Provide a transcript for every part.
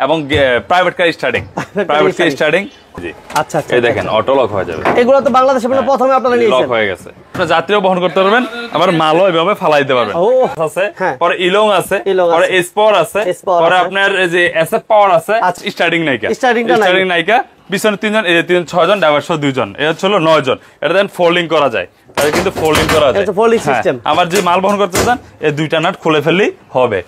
এবং private car starting জি আচ্ছা আচ্ছা এই দেখেন অটো লক হয়ে যাবে। এগুলো তো বাংলাদেশে প্রথমে আপনারা নিয়েছেন, লক হয়ে গেছে। আপনারা যাত্রীও বহন করতে পারবেন, আবার মালও এভাবে ফালাই দিতে পারবেন। ও আছে পরে ইলং আছে, পরে স্পর আছে, পরে আপনার এই যে এসএফ পাওয়ার আছে, স্টার্টিং নাইকা পিছনে 3 জন, এই যে 6 জন, ড্রাইভার সহ 2 জন, এটা হচ্ছে 9 জন। এটা দেন ফোল্ডিং করা যায়, এটা কিন্তু ফোল্ডিং করা যায়, এটা ফোল্ডিং সিস্টেম। আবার যে মাল বহন করতে চান এই দুইটা নাট খুলে ফেললেই হবে।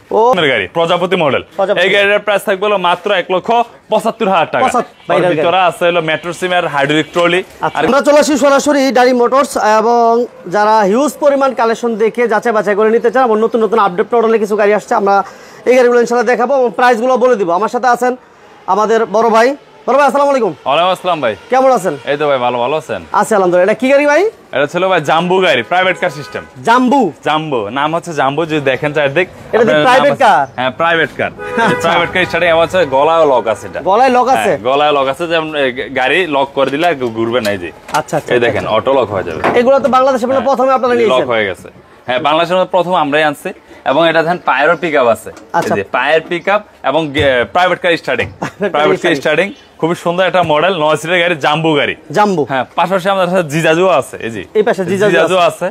গাড়ি প্রজাপতি মডেল, এই গাড়ির প্রাইস থাকবে হলো মাত্র 1,75,000 টাকা। ভিতরে আছে হলো মেট্রো সিমের হাইড্রোলিক ট্রলি। আমরা চলে আসি সরাসরি ডারি মোটরস, এবং যারা হিউজ পরিমাণ কালেকশন দেখে যাচাই বাছাই করে নিতে চান, এবং নতুন নতুন আপডেট মডেলে কিছু গাড়ি আসছে, আমরা এই গাড়িগুলো ইনশাআল্লাহ দেখাবো এবং প্রাইসগুলো বলে দিব। আমার সাথে আছেন আমাদের বড় ভাই। বড় ভাই আসসালামু আলাইকুম। ওয়ালাইকুম আসসালাম ভাই, কেমন আছেন? এই তো ভাই ভালো আছেন? আছি আলহামদুলিল্লাহ। এটা কি গাড়ি ভাই? এটা ছিল ভাই জাম্বো গাড়ি, প্রাইভেট কার সিস্টেম। জাম্বো নাম হচ্ছে জাম্বো, যদি দেখেন চারদিক এটা প্রাইভেট কার। হ্যাঁ private car, private car starting আছে, গলায় লক আছে, এটা গলায় লক আছে, গলায় লক আছে, যেমন গাড়ি লক করে দিলে ঘুরবে না। এই যে আচ্ছা আচ্ছা এই দেখেন অটো লক হয়ে যাবে। এগুলো তো বাংলাদেশে প্রথমে আপনারা নিয়েছেন, লক হয়ে গেছে। হ্যাঁ বাংলাদেশের মধ্যে প্রথম আমরাই আনছি, এবং এটা দেখেন পায়েরও পিকআপ আছে, এই যে পায়ের পিকআপ এবং প্রাইভেট কার স্টার্টিং খুবই সুন্দর একটা মডেল, 9 সিটের গাড়ি, জাম্বো গাড়ি। হ্যাঁ পাশাপাশি আমাদের সাথে জিজাজু আছে, এই যে এই পাশে জিজাজু আছে।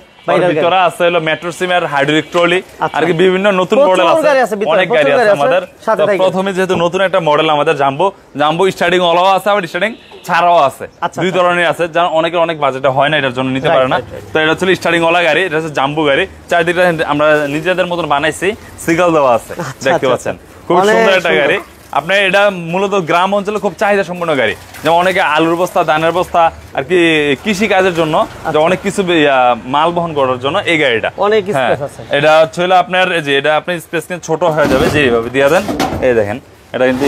ভিতরে আছে হলো মেট্রো সিমের হাইড্রোলিক ট্রলি, আর কি বিভিন্ন নতুন মডেল আছে, অনেক গাড়ি আছে আমাদের। প্রথমে যেহেতু নতুন একটা মডেল আমাদের জাম্বো স্টার্টিং ওলাও আছে, আবার স্টার্টিং ছাড়াও আছে, দুই ধরনের আছে, যারা অনেকের অনেক বাজেটে হয় না, এটার জন্য নিতে পারে না। তো এটা হচ্ছে স্টার্টিং ওলা গাড়ি, এটা হচ্ছে জাম্বো গাড়ি। চারদিকটা আমরা নিজেদের মতন বানাইছি, সিগন্যাল দেওয়া আছে, দেখতে পাচ্ছেন, খুব সুন্দর একটা গাড়ি। আপনার এটা মূলত গ্রাম অঞ্চলে খুব চাহিদা সম্পন্ন গাড়ি, যেমন অনেকে আলুর বস্তা, ধানের বস্তা, আর কি কৃষি কাজের জন্য, অনেক কিছু মাল বহন করার জন্য এই গাড়িটা অনেক স্পেস আছে। এটা হচ্ছে আপনার যে এটা আপনি স্পেস কিন্তু ছোট হয়ে যাবে, যে এইভাবে দিয়ে দেন, এই দেখেন এটা কিন্তু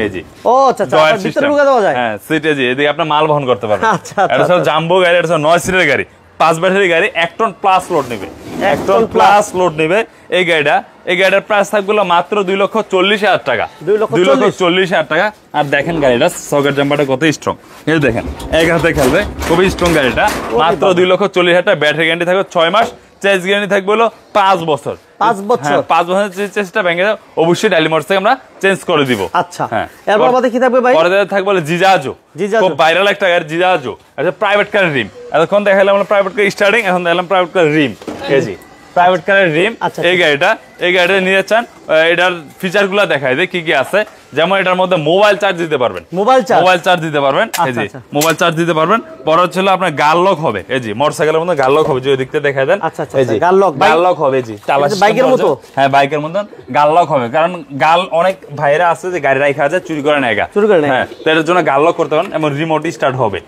এই যে ও আচ্ছা আচ্ছা ভিতরে ঢুকে দেওয়া যায়। হ্যাঁ সিটে যে এদিকে আপনি মাল বহন করতে পারবেন। এটা হচ্ছে জাম্বো গাড়ি, এটা হচ্ছে 9 সিটের গাড়ি, 5 ব্যাটারি গাড়ি, 1 টন প্লাস লোড নেবে, 1 টন প্লাস লোড নেবে এই গাড়িটা। এই গাড়িটার প্রাইস থাকবে মাত্র 2,40,000 টাকা, 2,40,000 টাকা। আর দেখেন গাড়িটা সকেট জাম্পারটা কত স্ট্রং, এই দেখেন এক হাতে খেলবে, খুবই স্ট্রং গাড়িটা। মাত্র 2,40,000 টাকা। ব্যাটারি গ্যারান্টি থাকবে 6 মাস, চেঞ্জ গ্যারান্টি থাকবে 5 বছর। 5 বছরের চেঞ্জটা ভেঙে যাবে, অবশ্যই ডালি মোটরস থেকে আমরা চেঞ্জ করে দিব। আচ্ছা হ্যাঁ, এরপর আমাদের কি থাকবে ভাই? পরে থাকবে জিজাজু, খুব ভাইরাল একটা গাড়ি জিজাজু, এটা প্রাইভেট কারের রিম। এতক্ষণ দেখালাম আমরা প্রাইভেট কার স্টার্টিং, এখন দেখালাম প্রাইভেট কার রিম। এই যে প্রাইভেট কারের রিম, এই গাড়িটা নিয়ে চান, এটার ফিচার গুলা দেখায় যে কি কি আছে। যেমন এটার মধ্যে মোবাইল চার্জ দিতে পারবেন, মোবাইল চার্জ দিতে পারবেন, এই যে মোবাইল চার্জ দিতে পারবেন। পরে হচ্ছে আপনার গাল লক হবে, এই যে মোটরসাইকেলের মধ্যে গাল লক হবে, যে দিকতে দেখায় দেন, এই যে গাল লক হবে, জি বাইকের মতো। হ্যাঁ বাইকের মতো গাল লক হবে, কারণ গাল অনেক ভাইরা আছে যে গাড়ি রাখা যায়, চুরি করে নেয়, হ্যাঁ তো এটার জন্য গাল লক করতে পারেন। এবং রিমোটই স্টার্ট হবে,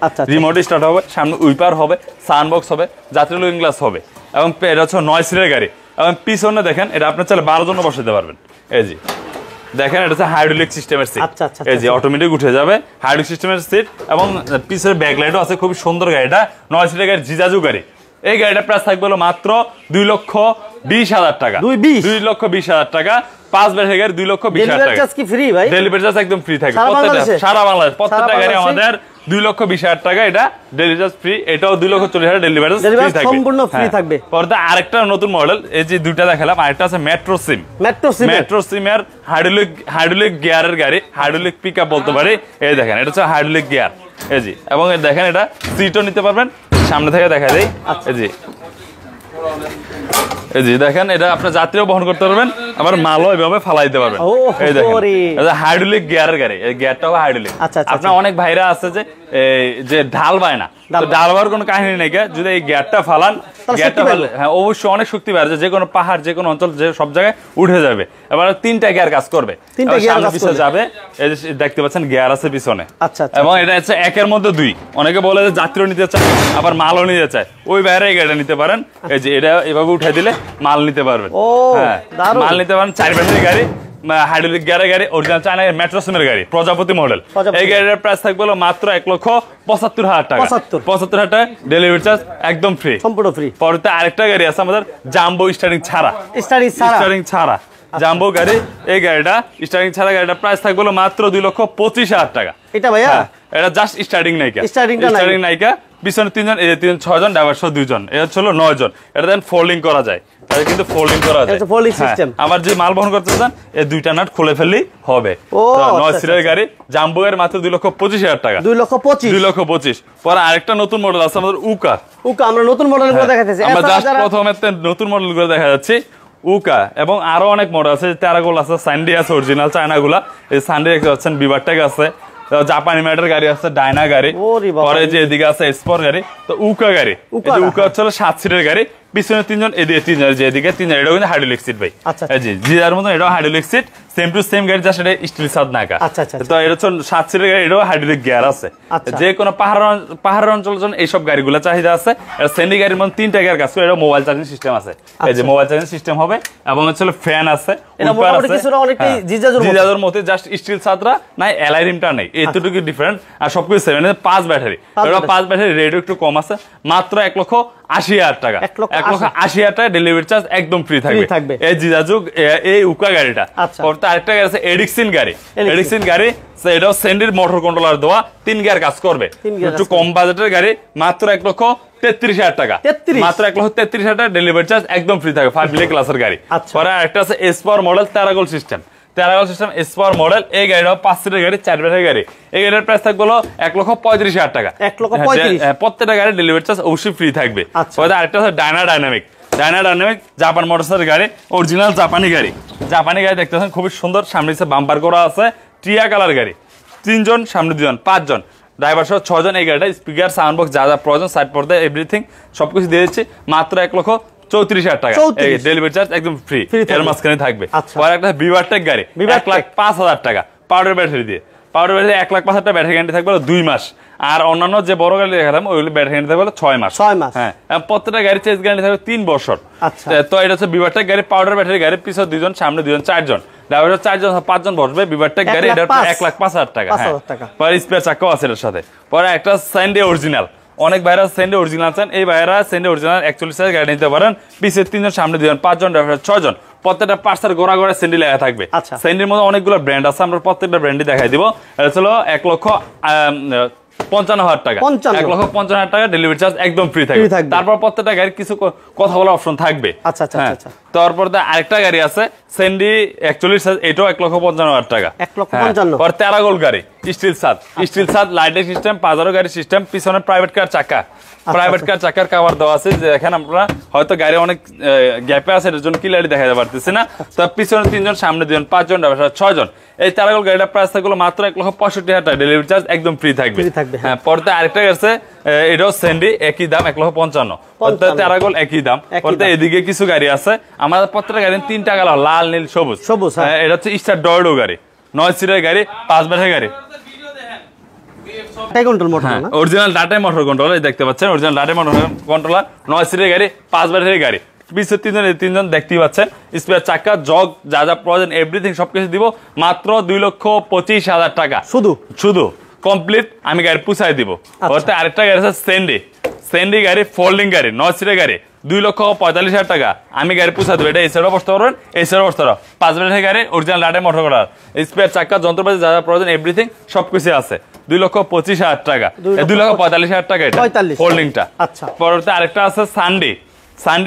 সামনে উইপার হবে, সানবক্স হবে, যাত্রী লুকিং গ্লাস হবে। এবং এটা হচ্ছে 9 সিটের গাড়ি, এবং পিছনে দেখেন এটা আপনার চাইলে 12 জন বসাতে পারবেন। এই যে দেখেন এটা হচ্ছে হাইড্রোলিক সিস্টেমের সিট, এই যে অটোমেটিক উঠে যাবে, হাইড্রোলিক সিস্টেমের সিট। এবং পিছনে ব্যাকলাইটও আছে, খুব সুন্দর গাড়িটা, 9 সিটের গাড়ি, জিজাজু গাড়ি। এই গাড়িটার প্রাইস থাকবে মাত্র 2,20,000 টাকা, 2,20,000 টাকা। 5 ব্যাটারি গাড়ি, 2,20,000 টাকা। ডেলিভারি চার্জ একদম ফ্রি থাকবে সারা বাংলাদেশ, প্রত্যেকটা গাড়ি আমাদের 2,20,000 টাকা, এটা ডেলিভারি চার্জ ফ্রি। এটাও 2,40,000 ডেলিভারি চার্জ সম্পূর্ণ ফ্রি থাকবে। পরে আরেকটা নতুন মডেল, এই যে দুইটা দেখালাম, আরেকটা আছে মেট্রো সিমের হাইড্রোলিক গিয়ারের গাড়ি, হাইড্রোলিক পিকআপ বলতে পারি। এই দেখেন এটা হচ্ছে হাইড্রোলিক গিয়ার, এই জি। এবং দেখেন এটা সিটও নিতে পারবেন, সামনে থেকে দেখা যায়, এই জি এই যে দেখেন এটা আপনার যাত্রীও বহন করতে পারবেন, আবার মালও এভাবে ফালাই দিতে পারবেন। এই দেখেন এটা হাইড্রোলিক গিয়ারের গাড়ি, এই গিয়ারটাও হাইড্রোলিক। আপনার অনেক ভাইরা আছে যে ঢাল পায় না, ঢাল পাওয়ার কোনো কাহিনী নেই, যদি এই গিয়ারটা ফালান, হ্যাঁ অবশ্যই অনেক শক্তি পায়, যে কোনো পাহাড়, যে কোনো অঞ্চল, যে সব জায়গায় উঠে যাবে। এবার 3টা গিয়ার কাজ করবে, পিছনে যাবে, এই যে দেখতে পাচ্ছেন গিয়ার আছে পিছনে। এবং এটা হচ্ছে 1-এর মধ্যে 2। অনেকে বলে যে যাত্রীও নিতে চায়, আবার মালও নিতে চায়, ওই বাইরে এই গাড়িটা নিতে পারেন। এই যে এটা এভাবে উঠে দিলে মাল নিতে পারবেন, হ্যাঁ মাল নিতে পারেন। 4 ব্যাটারি গাড়ি, হাইড্রোলিক গিয়ারের গাড়ি, অরিজিনাল চায়না মেট্রো সিমের গাড়ি, প্রজাপতি মডেল। এই গাড়ির প্রাইস থাকবে মাত্র 1,75,000 টাকা, 75,000 টাকা। ডেলিভারি চার্জ একদম ফ্রি, সম্পূর্ণ ফ্রি। পরে আরেকটা গাড়ি আছে আমাদের জাম্বো স্টার্টিং ছাড়া, জাম্বো গাড়ি। এই গাড়িটা স্টার্টিং ছাড়া, গাড়িটা প্রাইস থাকবে মাত্র 2,25,000 টাকা। এটা ভাইয়া এটা জাস্ট স্টার্টিং নাইকা, পিছনে 3 জন, এই 3 6 জন, ড্রাইভার সহ 2 জন, এটা হলো 9 জন। এটা দেন ফোল্ডিং করা যায়, এটা কিন্তু ফোল্ডিং করা যায়, এটা ফোল্ডিং সিস্টেম। আবার যে মাল বহন করতে চান এই দুইটা নাট খুলে ফেললেই হবে। 9 সিটের গাড়ি, জাম্বো গাড়ি মাত্র 2,25,000 টাকা। 2,25,000। পরে আরেকটা নতুন মডেল আছে আমাদের উকা। আমরা নতুন মডেলগুলো দেখাতেছি, আমরা জাস্ট প্রথমে নতুন মডেলগুলো দেখা যাচ্ছে উকা, এবং আরো অনেক মডেল আছে, টেরাগোল আছে, স্যান্ডি আছে, অরিজিনাল চায়নাগুলা। এই স্যান্ডি দেখতে পাচ্ছেন, বিভারটেক আছে, জাপানি ম্যাটের গাড়ি আছে, ডায়না গাড়ি, পরে যে এদিকে আছে স্পর গাড়ি। তো উকা গাড়ি, উকা হচ্ছে 7 সিটের গাড়ি, পিছনে 3 জন, এদিকে 3 জন, যে এদিকে 3 জন, এটাও কিন্তু হাইড্রোলিক সিট ভাই। জি জি, যার মতন এটাও hydraulic seat, same to same গাড়ি, জাস্ট এটা স্টিল সাদ নাকা। তো এটা হচ্ছে 7 সিটের গাড়ি, এটাও হাইড্রোলিক গিয়ার আছে। যে কোনো পাহাড়ের অঞ্চলের জন্য এইসব গাড়িগুলো চাহিদা আছে। এটা সেন্ডি গাড়ির মধ্যে 3টা গিয়ার কাজ করে, এটা মোবাইল চার্জিং সিস্টেম আছে, এই যে মোবাইল চার্জিং সিস্টেম হবে, এবং হচ্ছে ফ্যান আছে, জিজাজুর মতো, জাস্ট স্টিল সাদরা নাই, এলআই রিমটা নেই, এতটুকু ডিফারেন্ট। আর সবকিছু 5 ব্যাটারি, এটা 5 ব্যাটারি, রেট একটু কম আছে, মাত্র 1,80,000 টাকা। 1,80,000 টাকা ডেলিভারি চার্জ একদম ফ্রি থাকবে। এই জিজাজুগ, এই উকা গাড়িটা। আরেকটা গাড়ি আছে এডিক্সিন গাড়ি, এডিক্সিন গাড়ি, এটাও সেন্ডির মোটর কন্ট্রোলার দেওয়া, 3 গিয়ার কাজ করবে, একটু কম বাজেটের গাড়ি, মাত্র 1,33,000 টাকা, মাত্র 1,33,000 টাকা ডেলিভারি চার্জ একদম ফ্রি থাকবে, 5 মিলি ক্লাসের গাড়ি। পরে আরেকটা আছে এসপাওয়ার মডেল টেরাগোল সিস্টেম, এসপাওয়ার মডেল। এই গাড়িটাও 5 সিটের গাড়ি, 4 ব্যাটারি গাড়ি। এই গাড়ির প্রাইস থাকবে 1,35,000 টাকা। প্রত্যেকটা গাড়ি ডেলিভারি চার্জ অবশ্যই ফ্রি থাকবে। আরেকটা আছে ডায়না ডাইনামিক, জাপান মোটরসের গাড়ি, অরিজিনাল জাপানি গাড়ি। দেখতে পাচ্ছেন খুবই সুন্দর, সামনে বাম্পার করা আছে, টিয়া কালার গাড়ি, 3 জন, সামনে 2 জন, 5 জন, ড্রাইভার সহ 6 জন। এই গাড়িটা স্পিকার, সাউন্ড বক্স, যা যা প্রয়োজন, সাইড পর্দা, এভরিথিং সবকিছু দিয়ে দিচ্ছি, মাত্র 1,34,000 টাকা। ডেলিভারি চার্জ একদম ফ্রি, এর মাঝখানে থাকবে। পরে একটা বিভারটেক গাড়ি, 1,05,000 টাকা, পাউডার ব্যাটারি দিয়ে। পাউডার ব্যাটারি 1,05,000 টাকা, ব্যাটারি গ্যারান্টি থাকবে 2 মাস। আর অন্যান্য যে বড় গাড়ি দেখালাম ওইগুলো ব্যাটারি গ্যারান্টি থাকবে 6 মাস। হ্যাঁ, প্রত্যেকটা গাড়ি চেঞ্জ গ্যারান্টি থাকবে 3 বছর। তো এটা হচ্ছে বিভারটেক গাড়ি, পাউডার ব্যাটারি গাড়ি, পিছনে 2 জন, সামনে 2 জন, 4 জন, ড্রাইভার 4 জন, 5 জন বসবে। বিভারটেক গাড়ি, এটা 1,05,000 টাকা। পরে স্পেয়ার চাকাও আছে এর সাথে। পরে একটা স্যান্ডি অরিজিনাল, অনেক ভাইরা সেন্ডে অরিজিনাল চান, এই ভাইরা সেন্ডে অরিজিনাল 41 সাইজ গাড়ি নিতে পারেন। পিছে 3 জন, সামনে 2 জন, 5 জন, ড্রাইভার 6 জন। প্রত্যেকটা পার্সার গোড়া গোড়া সেন্ডি লেখা থাকবে। সেন্ডির মধ্যে অনেকগুলো ব্র্যান্ড আছে, আমরা প্রত্যেকটা ব্র্যান্ডই দেখাই দিব। এটা হলো 1,55,000 টাকা, 1,55,000 টাকা ডেলিভারি চার্জ একদম ফ্রি থাকবে। তারপর প্রত্যেকটা গাড়ির কিছু কথা বলার অপশন থাকবে। তারপর আরেকটা গাড়ি আছে সেন্ডি 41 সাইজ, এটাও 1,55,000 টাকা। 1,55,000। পর টেরাগোল গাড়ি, স্টিল সাদ লাইটিং সিস্টেম, পাজারো গাড়ি সিস্টেম, পিছনে প্রাইভেট কার চাকা, প্রাইভেট কার চাকার কভার দেওয়া আছে। যে দেখেন আপনারা হয়তো গাড়ি অনেক গ্যাপে আছে, এর জন্য ক্লিয়ারলি দেখাতে পারতেছি না। তো পিছনে 3 জন, সামনে 2 জন, 5 জন, ড্রাইভার 6 জন। এই টেরাগোল গাড়িটার প্রাইস থাকলো মাত্র 1,65,000 টাকা, ডেলিভারি চার্জ একদম ফ্রি থাকবে। হ্যাঁ, পরে আরেকটা আছে, এটাও সেন্ডি, একই দাম, 1,55,000। টেরাগোল একই দাম। পরে এদিকে কিছু গাড়ি আছে, আমাদের প্রত্যেকটা গাড়ি 3টা কালার, লাল, নীল, সবুজ। এটা হচ্ছে স্টার ডয়ডো গাড়ি, 9 সিটের গাড়ি, 5 ব্যাটারি গাড়ি, অরিজিনাল ডাটা মোটর কন্ট্রোলার। দেখতে পাচ্ছেন অরিজিনাল ডাটা মোটর কন্ট্রোলার, 9 সিটের গাড়ি, 5 ব্যাটারি গাড়ি। পিছে 3 জন দেখতেই পাচ্ছেন, স্পেয়ার চাকা, জগ, যা যা প্রয়োজন এভরিথিং সবকিছু দিব, মাত্র 2,25,000 টাকা। শুধু কমপ্লিট আমি গাড়ি পুষাই দিব। আরেকটা গাড়ি আছে সেন্ডি গাড়ি, ফোল্ডিং গাড়ি, 9 সিটের গাড়ি, 2,45,000 টাকা আমি গাড়ি পুষা দেবো। এটা এই সাইডে বসতে পারবেন, এই সাইডে বসতে পারো। 5 ব্যাটারি গাড়ি, original data motor controller, spare চাকা, যন্ত্রপাতি যা যা প্রয়োজন এভরিথিং সবকিছু আছে। 2,25,000 টাকা, 2,45,000 টাকা এটা ফোল্ডিংটা। পরবর্তী আরেকটা আছে সানডে,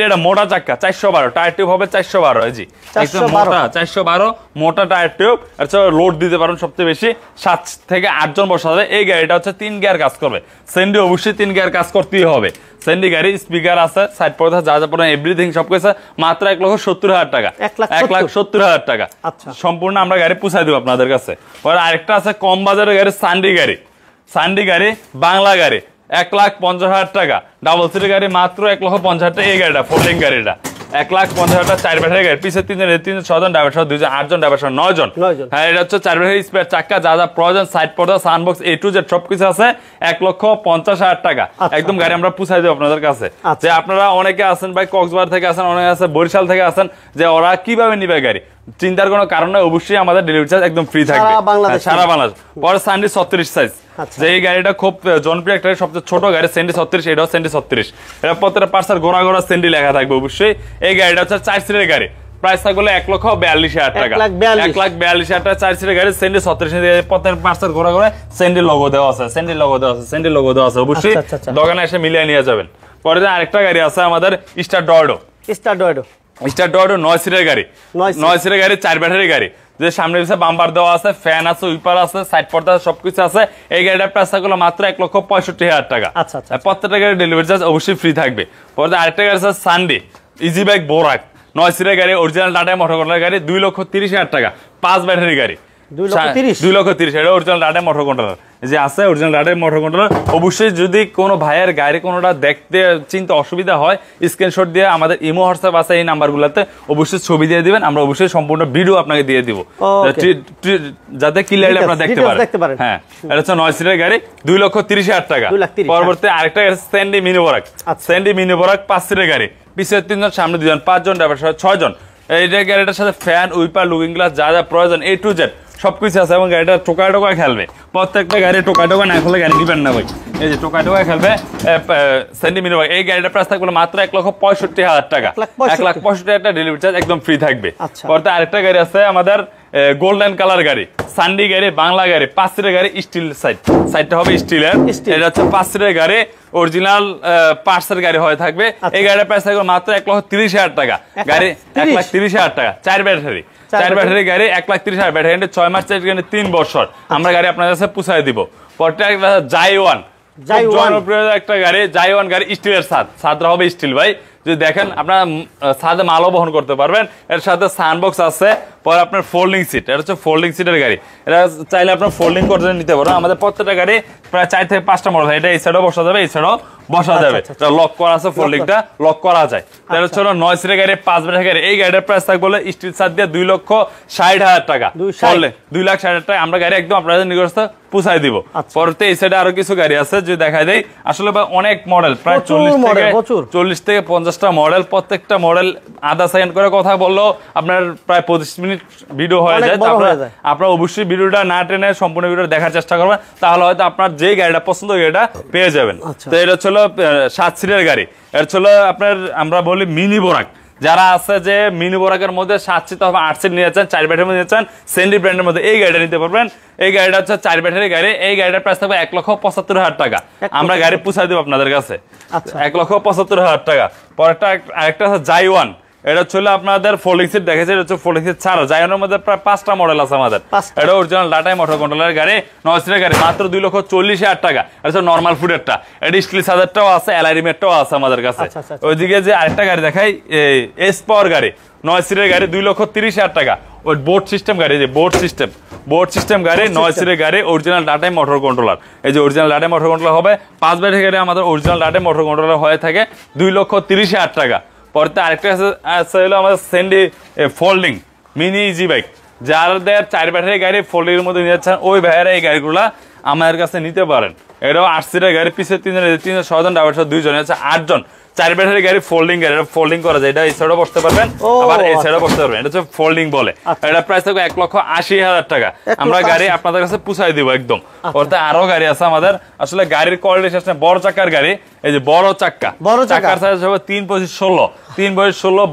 এটা মোটা চাকা, 412, টায়ার টিউব হবে 412। জি, একদম মোটা 412 মোটা টায়ার টিউব। আচ্ছা, লোড দিতে পারেন সবচেয়ে বেশি 7 থেকে 8 জন বসা যাবে। এই গাড়িটা হচ্ছে 3 গিয়ার কাজ করবে। সেন্ডি অবশ্যই 3 গিয়ার কাজ করতেই হবে। সেন্ডি গাড়ি, স্পিকার আছে, সাইড পর্দা, যা যা পড়ে এভরিথিং সবকিছু মাত্র 1,70,000 টাকা, 1,70,000 টাকা সম্পূর্ণ আমরা গাড়ি পুষাই দেবো আপনাদের কাছে। আরেকটা আছে কম বাজারের গাড়ি, সান্ডি গাড়ি, বাংলা গাড়ি, 1,50,000 টাকা, ডাবল সিটের গাড়ি, মাত্র 1,50,000 টাকা। এই গাড়িটা ফোল্ডিং গাড়িটা 1,50,000 টাকা, 4 ব্যাটারি গাড়ি, পিছে 3 জন, 6 জন, ড্রাইভার সহ 2 জন, 8 জন, ড্রাইভার সহ 9 জন। হ্যাঁ, এটা হচ্ছে 4 ব্যাটারি, স্পেয়ার চাকা, যা যা প্রয়োজন, সাইড পর্দা, sound box, A to Z সবকিছু আছে, 1,50,000 টাকা একদম গাড়ি আমরা পুষাই দেবো আপনাদের কাছে। যে আপনারা অনেকে আছেন ভাই, কক্সবাজার থেকে আসেন, অনেকে আছে বরিশাল থেকে আসেন, যে ওরা কিভাবে নিবে গাড়ি, চিন্তার কোনো কারণ নাই, অবশ্যই আমাদের ডেলিভারি চার্জ একদম ফ্রি থাকবে সারা বাংলাদেশ। পরে সান্ডি 36 সাইজ, যে এই গাড়িটা খুব জনপ্রিয় একটা, সবচেয়ে ছোট গাড়ি, সেন্ডি 36, এটাও সেন্ডি 36। এটা প্রত্যেকটা পার্সার গোড়া গোড়া সেন্ডি লেখা থাকবে অবশ্যই। এই গাড়িটা হচ্ছে 4 সিটের গাড়ি, প্রাইস থাকবে 1,42,000 টাকা। 1,42,000 টাকা 4 সিটের গাড়ি, স্যান্ডি 36 ইঞ্চি, প্রত্যেক পার্সেল ঘোরা করে স্যান্ডি লোগো দেওয়া আছে, স্যান্ডি লোগো দেওয়া আছে, স্যান্ডি লোগো দেওয়া আছে। অবশ্যই দোকানে এসে মিলিয়ে নিয়ে যাবেন। পরে আরেকটা গাড়ি আছে আমাদের স্টার ডয়ডো। স্টার ডয়ডো 9 সিটের গাড়ি, 9 সিটের গাড়ি, 4 ব্যাটারি গাড়ি, যে সামনে পিছনে বাম্পার দেওয়া আছে, ফ্যান আছে, উইপার আছে, সাইড পর্দা সবকিছু আছে। এই গাড়িটার প্রাইস থাকলো মাত্র 1,65,000 টাকা। প্রত্যেকটা গাড়ি ডেলিভারি চার্জ অবশ্যই ফ্রি থাকবে। পরে আরেকটা গাড়ি আছে সানডে ইজি বাইক বোরাক, 9 সিটের গাড়ি, অরিজিনাল টাটা মোটর কন্ট্রোলার গাড়ি, 2,30,000 টাকা, 5 ব্যাটারি গাড়ি, 2,30,000 এটা অরিজিনাল টাটা মোটর কন্ট্রোলার যে আছে, অরিজিনাল টাটা মোটর কন্ট্রোলার। অবশ্যই যদি কোনো ভাইয়ের গাড়ি কোনোটা দেখতে চিনতে অসুবিধা হয়, স্ক্রিনশট দিয়ে আমাদের ইমো হোয়াটসঅ্যাপ আছে এই নাম্বারগুলোতে অবশ্যই ছবি দিয়ে দিবেন, আমরা অবশ্যই সম্পূর্ণ ভিডিও আপনাকে দিয়ে দিব যাতে ক্লিয়ারলি আপনারা দেখতে পারেন। হ্যাঁ, এটা হচ্ছে 9 সিটের গাড়ি, 2,30,000 টাকা। পরবর্তী আরেকটা স্যান্ডি মিনি বোরাক, স্যান্ডি মিনি বোরাক 5 সিটের গাড়ি, পিছনে 3 জন, সামনে 2 জন, 5 জন ড্রাইভার সহ 6 জন। এইটা গাড়িটার সাথে ফ্যান, উইপার, লুকিং গ্লাস যা যা প্রয়োজন A to Z সবকিছু আছে, এবং গাড়িটা টোকায় খেলবে। প্রত্যেকটা গাড়ি টোকায় না খেলে গাড়ি নিবেন না ভাই। এই যে টোকায় খেলবে স্যান্ডি মিনি বোরাক। এই গাড়িটার প্রাইস থাকবে মাত্র 1,65,000 টাকা। 1,65,000 টাকা ডেলিভারি চার্জ একদম ফ্রি থাকবে। পরে আরেকটা গাড়ি আছে আমাদের গোল্ডেন কালার গাড়ি, সানডি গাড়ি, বাংলা গাড়ি, 5 সিটের গাড়ি, স্টিল সাইডটা হবে স্টিলের। এটা হচ্ছে 5 সিটের গাড়ি, অরিজিনাল পার্টসের গাড়ি হয়ে থাকবে। এই গাড়ির প্রাইস থাকবে মাত্র 1,30,000 টাকা। গাড়ি 1,30,000 টাকা, 4 ব্যাটারি গাড়ি, 1,30,000 ব্যাটারি, 6 মাস 3 বছর আমরা গাড়ি আপনার কাছে পৌঁছায় দিব। পরটা জাইওয়ান, জনপ্রিয় একটা গাড়ি, জাইওয়ান গাড়ি, স্টিলের ছাদরা হবে স্টিল ভাই। যদি দেখেন আপনার ছাদে মালও বহন করতে পারবেন। এর সাথে সানবক্স আছে। পরে আপনার ফোল্ডিং সিট, এটা হচ্ছে ফোল্ডিং সিটের গাড়ি, এটা চাইলে আপনার ফোল্ডিং করে নিতে পারবেন। আমাদের প্রত্যেকটা গাড়ি প্রায় 4 থেকে 5টা মডেল, এটা এই সাইডেও বসা যাবে, এই সাইডেও বসা যাবে, লক করা আছে, ফোল্ডিংটা লক করা যায়। তাহলে হচ্ছে 9 সিটের গাড়ি, 5 ব্যাটারি গাড়ি। এই গাড়ির প্রাইস থাকবে স্টিল ছাদ দিয়ে 2,60,000 টাকা, 2,60,000 টাকা আমরা গাড়ি একদম আপনাদের নিকটস্থ পৌঁছায় দিব। পরতে এই সাইডে আরো কিছু গাড়ি আছে যদি দেখাই দেই। আসলে অনেক মডেল, প্রায় 40 থেকে 50টা মডেল, প্রত্যেকটা মডেল আধা সেকেন্ড করে কথা বললেও আপনার প্রায় 25 মিনিট ভিডিও হয়ে যায়। আপনারা অবশ্যই ভিডিওটা না টেনে সম্পূর্ণ ভিডিও দেখার চেষ্টা করবেন, তাহলে হয়তো আপনার যে গাড়িটা পছন্দ গাড়িটা পেয়ে যাবেন। তো এটা ছিল 7 সিটের গাড়ি। এটা ছিল আপনার আমরা বলি মিনি বোরাক। যারা আছে যে মিনি বোরাকের মধ্যে 7 সিট অথবা 8 সিট নিয়েছেন, 4 ব্যাটারির মধ্যে নিয়েছেন, সেন্ডি ব্র্যান্ডের মধ্যে এই গাড়িটা নিতে পারবেন। এই গাড়িটা হচ্ছে 4 ব্যাটারি গাড়ি। এই গাড়িটার প্রাইস থাকবে 1,75,000 টাকা। আমরা গাড়ি পৌঁছায় দেব আপনাদের কাছে 1,75,000 টাকা। পরেরটা আরেকটা আছে জাইওয়ান, এটা ছিল আপনাদের ফোল্ডিং সিট দেখেছে, এটা হচ্ছে ফোল্ডিং সিট ছাড়া। জাইওয়ানের মধ্যে প্রায় 5টা মডেল আছে আমাদের। এটা অরিজিনাল টাটা মোটর কন্ট্রোলার গাড়ি, 9 সিটের গাড়ি, মাত্র 2,40,000 টাকা। এটা হচ্ছে নরমাল ফুডেরটা, এটা স্টিল সাদারটাও আছে, এলআইডিমেরটাও আছে আমাদের কাছে। ওইদিকে যে আরেকটা গাড়ি দেখাই, এস পাওয়ার গাড়ি, 9 সিটের গাড়ি, 2,30,000 টাকা। ওই বোর্ড সিস্টেম গাড়ি, যে বোর্ড সিস্টেম গাড়ি, 9 সিটের গাড়ি, অরিজিনাল টাটা মোটর কন্ট্রোলার। এই যে অরিজিনাল টাটা মোটর কন্ট্রোলার হবে। 5 ব্যাটারি গাড়ি আমাদের অরিজিনাল টাটা মোটর কন্ট্রোলার হয়ে থাকে 2,30,000 টাকা। পরে আরেকটা আছে হলো আমাদের সেন্ডি ফোল্ডিং মিনি ইজি বাইক। যাদের 4 ব্যাটারি গাড়ি ফোল্ডিং এর মধ্যে নিয়েছেন, ওই ভাইয়েরা এই গাড়িগুলা আমাদের কাছে নিতে পারেন। এটাও 8 সিটের গাড়ি, পিছিয়ে 3 জন, 6 জন, ড্রাইভার সহ 2 জন, আছে 8 জন। 4 ব্যাটারি গাড়ি ফোল্ডিং গাড়ি, এটা ফোল্ডিং করা যায়, এটা এই সাইডে বসতে পারবেন, আবার এই সাইডে বসতে পারবেন। এটা হচ্ছে ফোল্ডিং বলে। এটা প্রাইস থাকবে 1,80,000 টাকা। আমরা গাড়ি আপনাদের কাছে পৌঁছাই দিব একদম। ওরতে আরো গাড়ি আছে আমাদের। আসলে গাড়ির কোয়ালিটি আসলে বড় চাকার গাড়ি, এই যে বড় চাকার সাইজ হবে 3/16, 3/16,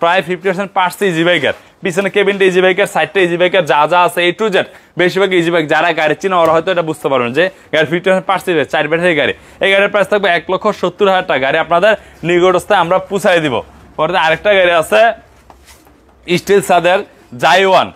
প্রায় 50% পার্টস ইজি বাইকার। পিছনে কেবিনটা ইজি বাইকার, সাইডটা ইজি বাইকার, যা যা আছে A to Z বেশিরভাগ ইজি বাইক। যারা গাড়ি চিনা ওরা হয়তো এটা বুঝতে পারবেন যে গাড়ি 50% পার্টস ইজি বাইক, 4 ব্যাটারি গাড়ি। এই গাড়ির প্রাইস থাকবে 1,70,000 টাকা। গাড়ি আপনাদের নিকটস্থে আমরা পৌঁছাই দিব। পরে আরেকটা গাড়ি আছে স্টিল সাদের জাইওয়ান,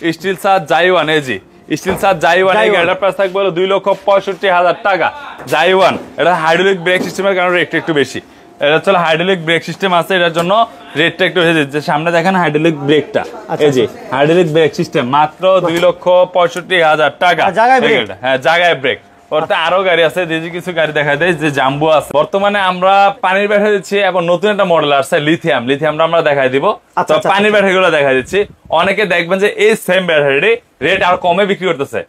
এই জি স্টিল সাদ জাইওয়ান। এই গাড়িটার প্রাইস থাকবে 2,65,000 টাকা। জাইওয়ান, এটা হাইড্রোলিক ব্রেক সিস্টেমের কারণে রেটটা একটু বেশি। এটা হচ্ছে হাইড্রোলিক ব্রেক সিস্টেম আছে, এটার জন্য রেটটা একটু বেশি। যে সামনে দেখেন হাইড্রোলিক ব্রেকটা, এই যে হাইড্রোলিক ব্রেক সিস্টেম, মাত্র 2,65,000 টাকা। হ্যাঁ, জায়গায় ব্রেক। ওরতে আরো গাড়ি আছে, কিছু গাড়ি দেখা দেয় যে জাম্বো আছে। বর্তমানে আমরা পানির ব্যাটারি দিচ্ছি, এবং নতুন একটা মডেল আসছে লিথিয়াম আমরা দেখাই দিব। তো পানির ব্যাটারি গুলো দেখা দিচ্ছি। অনেকে দেখবেন যে এই সেম ব্যাটারি রেট আর কমে বিক্রি করতেছে।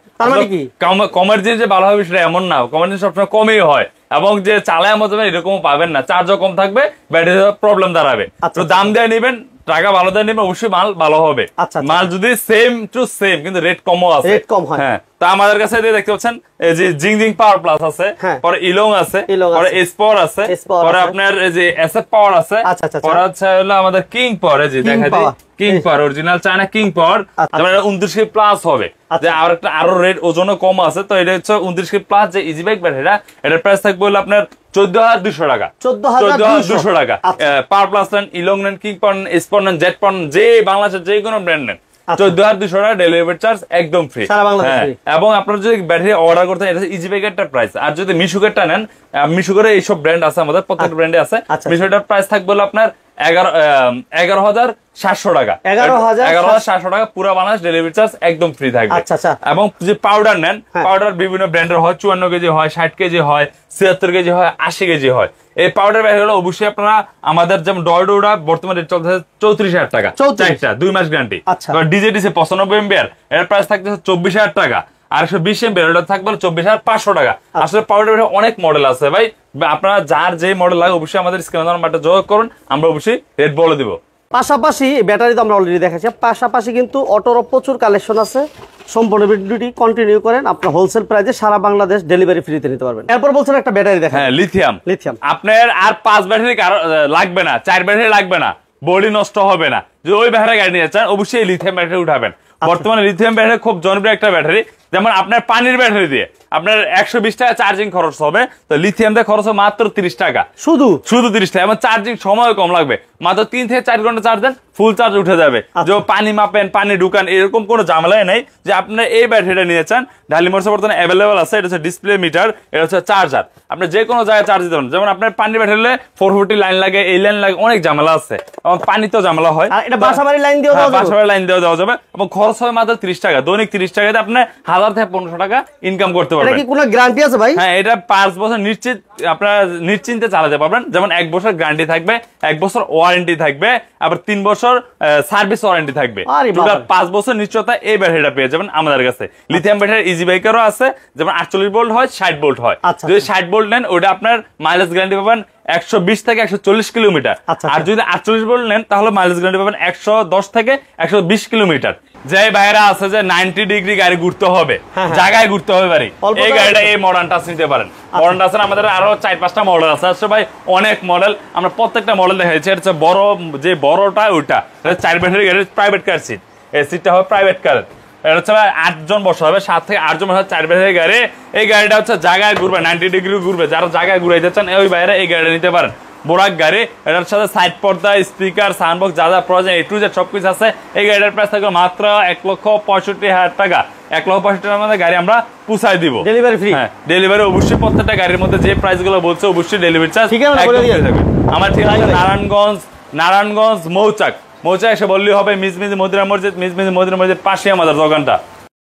কমের জিনিস যে ভালো হবে সেটা এমন না, কমের জিনিস সবসময় কমেই হয়, এবং যে চালায় মতো এরকম পাবেন না, চার্জও কম থাকবে, ব্যাটারি প্রবলেম দাঁড়াবে। তো দাম দিয়ে নিবেন, টাকা ভালো দিয়ে নিবেন, অবশ্যই মাল ভালো হবে। মাল যদি সেম টু সেম কিন্তু রেট কমও আছে, হ্যাঁ, তো আমাদের কাছে দেখতে পাচ্ছেন এই যে জিং পাওয়ার প্লাস আছে, পরে ইলং আছে, পরে এসপর আছে, পরে আপনার এই যে এসএফ পাওয়ার আছে, পরে হচ্ছে হলো আমাদের কিং পাওয়ার, এই যে দেখা যায় king power original China king power, যেমন 29 কেজি প্লাস হবে, যে আরো রেট ওজনও কম আছে। তো এটা হচ্ছে 29 কেজি প্লাস যে ইজি বাইক ব্যাটারিটা, এটার প্রাইস থাকবে হলো আপনার 14,200 টাকা, 14,200 টাকা। পাওয়ার প্লাস নেন, ইলং নেন, কিং পাওয়ার নেন, এসপর নেন, জেড পাওয়ার নেন, যে বাংলাদেশের যে কোনো ব্র্যান্ড নেন, 14,200 টাকা ডেলিভারি চার্জ একদম ফ্রি। এবং আপনারা যদি ব্যাটারি অর্ডার করতে এটা ইজি বাইকের প্রাইস। আর যদি মিশুকেরটা নেন, মিশুকের এইসব ব্র্যান্ড আছে আমাদের, প্রত্যেকটা ব্র্যান্ডে আছে, মিশুকের প্রাইস থাকবে হলো আপনার 11,700 টাকা, 11,700 টাকা পুরো বাংলাদেশ ডেলিভারি চার্জ একদম ফ্রি থাকবে। এবং যে পাউডার নেন, পাউডার বিভিন্ন ব্র্যান্ডের হয়, 54 কেজি হয়, 60 কেজি হয়, 76 কেজি হয়, 80 কেজি হয়। এই পাউডার ব্যাগ হলো অবশ্যই আপনারা আমাদের যেমন ডয়ডোরা বর্তমানে রেট চলতেছে 34,000 টাকা, 2 মাস গ্যারান্টি। ডিজেডিসি 95 এমবিআর এর প্রাইস থাকতেছে 24,000 টাকা, আর 120 এমবিআর এটা থাকবে 24,500 টাকা। আসলে পাউডার ব্যাগ অনেক মডেল আছে ভাই, আপনারা যার যে মডেল লাগে অবশ্যই আমাদের স্ক্রিনে নাম্বারটা যোগাযোগ করুন, আমরা অবশ্যই রেট বলে দিব। পাশাপাশি ব্যাটারি তো আমরা অলরেডি দেখাচ্ছি, পাশাপাশি কিন্তু অটোরও প্রচুর কালেকশন আছে। সম্পূর্ণ ভিডিওটি কন্টিনিউ করেন, আপনার হোলসেল প্রাইসে সারা বাংলাদেশ ডেলিভারি ফ্রিতে নিতে পারবেন। এরপর বলছেন একটা ব্যাটারি দেখেন, হ্যাঁ লিথিয়াম। আপনার আর 5 ব্যাটারি লাগবে না, 4 ব্যাটারি লাগবে না, বডি নষ্ট হবে না। যদি ওই ব্যাটারি গাড়ি নিয়ে চান অবশ্যই লিথিয়াম ব্যাটারি উঠাবেন। বর্তমানে লিথিয়াম ব্যাটারি খুব জনপ্রিয় একটা ব্যাটারি। যেমন আপনার পানির ব্যাটারি দিয়ে আপনার 120 টাকা চার্জিং খরচ হবে, তো লিথিয়াম দিয়ে খরচ হবে মাত্র 30 টাকা, শুধু 30 টাকা। এবং চার্জিং সময় কম লাগবে, মাত্র 3 থেকে 4 ঘন্টা চার্জ দেন, ফুল চার্জ উঠে যাবে। যে পানি মাপেন, পানি ঢুকান, এরকম কোনো ঝামেলাই নেই। যে আপনার এই ব্যাটারিটা নিয়ে চান, ঢালি মোটরসে বর্তমানে অ্যাভেলেবল আছে। এটা হচ্ছে ডিসপ্লে মিটার, এটা হচ্ছে চার্জার, আপনি যে কোনো জায়গায় চার্জ দিতে পারেন। যেমন আপনার পানির ব্যাটারি 440 লাইন লাগে, এই লাইন লাগে, অনেক ঝামেলা আছে, এবং পানি তো ঝামেলা হয়। এটা বাসাবাড়ি লাইন দিয়ে দেওয়া যাবে, এবং খরচ হয় মাত্র 30 টাকা। দৈনিক 30 টাকাতে আপনি 1000 থেকে 1500 টাকা ইনকাম করতে পারবেন। এটা কি কোনো গ্যারান্টি আছে ভাই? হ্যাঁ, এটা 5 বছর নিশ্চিত আপনারা নিশ্চিন্তে চালাতে পারবেন। যেমন 1 বছর গ্যারান্টি থাকবে, 1 বছর ওয়ারেন্টি থাকবে, আবার 3 বছর সার্ভিস ওয়ারেন্টি থাকবে। টোটাল 5 বছর নিশ্চয়তা এই ব্যাটারিটা পেয়ে যাবেন আমাদের কাছে। লিথিয়াম ব্যাটারি ইজি বাইকেরও আছে, যেমন 48 ভোল্ট হয়, 60 ভোল্ট হয়। যদি 60 ভোল্ট নেন ওটা আপনার মাইলেজ গ্যারান্টি পাবেন 120 থেকে 140 কিলোমিটার। আর যদি 48 ভোল্ট নেন তাহলে মাইলেজ গ্যারান্টি পাবেন 110 থেকে 120 কিলোমিটার। যে ভাইরা আছে যে 90 ডিগ্রি গাড়ি ঘুরতে হবে, জায়গায় ঘুরতে হবে বাড়ি, এই গাড়িটা এই মডার্ন টাচ নিতে পারেন। মডার্ন টাচ আমাদের আরো 4-5টা মডেল আছে। আসলে ভাই অনেক মডেল, আমরা প্রত্যেকটা মডেল দেখাচ্ছি। এটা হচ্ছে বড়, যে বড়টা ওইটা 4 ব্যাটারি গাড়ির প্রাইভেট কার সিট, এই সিটটা হবে প্রাইভেট কার। এটা হচ্ছে 8 জন বসা হবে, 7 থেকে 8 জন বসা, 4 ব্যাটারি গাড়ি। এই গাড়িটা হচ্ছে জায়গায় ঘুরবে, 90 ডিগ্রি ঘুরবে। যারা জায়গায় ঘুরাইতে চান ওই বাইরে এই গাড়িটা নিতে পারেন। বোরাক গাড়ি, এটার সাথে সাইড পর্দা, স্পিকার, সাউন্ডবক্স, যা যা প্রয়োজন A to Z সবকিছু আছে। এই গাড়িটার প্রাইস থাকবে মাত্র 1,65,000 টাকা। 1,65,000 টাকার মধ্যে গাড়ি আমরা পুষাই দিব, ডেলিভারি ফ্রি। হ্যাঁ, ডেলিভারি অবশ্যই প্রত্যেকটা গাড়ির মধ্যে যে প্রাইস গুলো বলছে অবশ্যই ডেলিভারি চার্জ থাকবে। আমার ঠিকানা নারায়ণগঞ্জ মৌচাক এসে বললেই হবে। মিজমিজি মদিনা মসজিদ পাশে আমাদের দোকানটা।